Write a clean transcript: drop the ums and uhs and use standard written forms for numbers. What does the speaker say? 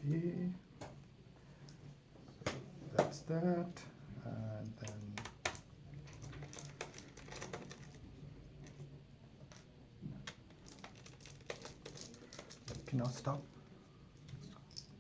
Okay. So that's that. And then can now stop